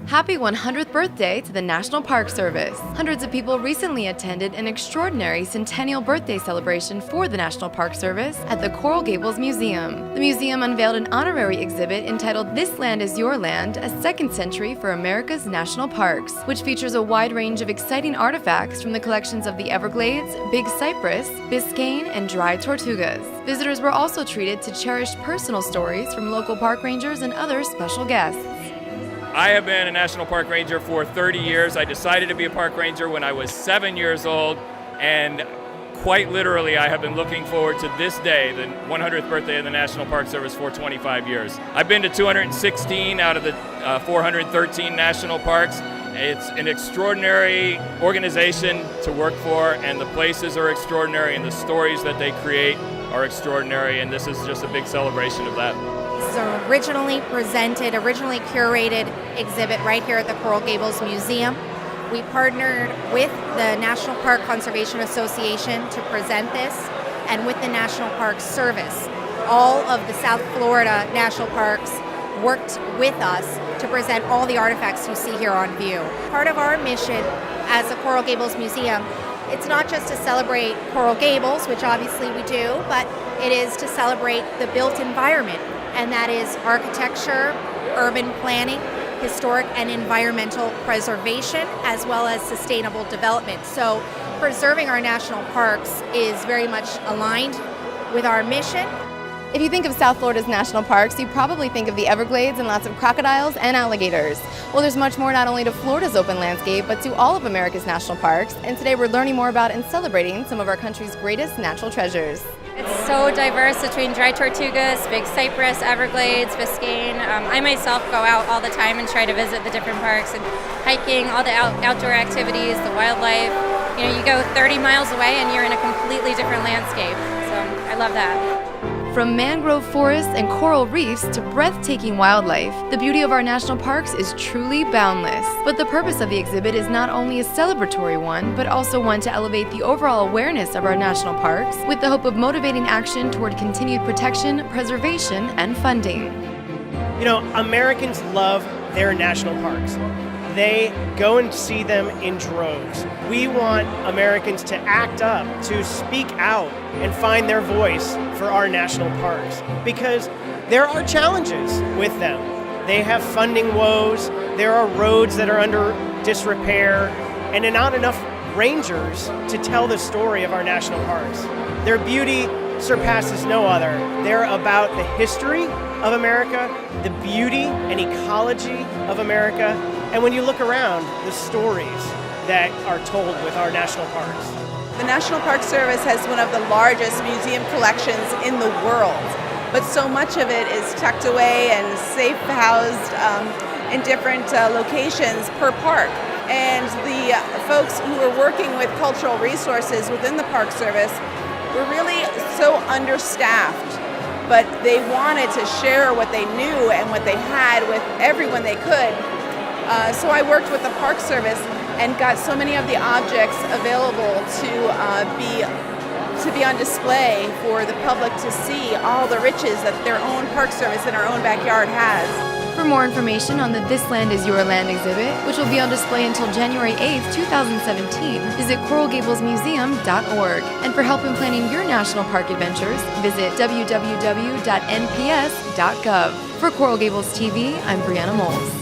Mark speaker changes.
Speaker 1: Happy 100th birthday to the National Park Service. Hundreds of people recently attended an extraordinary centennial birthday celebration for the National Park Service at the Coral Gables Museum. The museum unveiled an honorary exhibit entitled This Land is Your Land, a Second Century for America's National Parks, which features a wide range of exciting artifacts from the collections of the Everglades, Big Cypress, Biscayne, and dried tortugas. Visitors were also treated to cherished personal stories from local park rangers and other special guests.
Speaker 2: I have been a National Park Ranger for 30 years. I decided to be a park ranger when I was 7 years old, and quite literally I have been looking forward to this day, the 100th birthday of the National Park Service, for 25 years. I've been to 216 out of the 413 national parks. It's an extraordinary organization to work for, and the places are extraordinary, and the stories that they create are extraordinary, and this is just a big celebration of that.
Speaker 3: This is an originally curated exhibit right here at the Coral Gables Museum. We partnered with the National Park Conservation Association to present this, and with the National Park Service. All of the South Florida national parks worked with us to present all the artifacts you see here on view. Part of our mission as the Coral Gables Museum, it's not just to celebrate Coral Gables, which obviously we do, but it is to celebrate the built environment, and that is architecture, urban planning, historic and environmental preservation, as well as sustainable development. So preserving our national parks is very much aligned with our mission.
Speaker 1: If you think of South Florida's national parks, you probably think of the Everglades and lots of crocodiles and alligators. Well, there's much more not only to Florida's open landscape, but to all of America's national parks. And today we're learning more about and celebrating some of our country's greatest natural treasures.
Speaker 4: It's so diverse between dried tortugas, Big Cypress, Everglades, Biscayne. I myself go out all the time and try to visit the different parks and hiking, all the outdoor activities, the wildlife. You know, you go 30 miles away and you're in a completely different landscape. So I love that.
Speaker 1: From mangrove forests and coral reefs to breathtaking wildlife, the beauty of our national parks is truly boundless. But the purpose of the exhibit is not only a celebratory one, but also one to elevate the overall awareness of our national parks, with the hope of motivating action toward continued protection, preservation, and funding.
Speaker 5: You know, Americans love their national parks. They go and see them in droves. We want Americans to act up, to speak out, and find their voice for our national parks, because there are challenges with them. They have funding woes, there are roads that are under disrepair, and not enough rangers to tell the story of our national parks. Their beauty surpasses no other. They're about the history of America, the beauty and ecology of America, and when you look around, the stories that are told with our national parks.
Speaker 6: The National Park Service has one of the largest museum collections in the world, but so much of it is tucked away and safe housed in different locations per park. And the folks who are working with cultural resources within the Park Service were really so understaffed, but they wanted to share what they knew and what they had with everyone they could. So I worked with the Park Service and got so many of the objects available to be on display for the public to see all the riches that their own Park Service in our own backyard has.
Speaker 1: For more information on the This Land is Your Land exhibit, which will be on display until January 8th, 2017, visit coralgablesmuseum.org. And for help in planning your national park adventures, visit www.nps.gov. For Coral Gables TV, I'm Brianna Moles.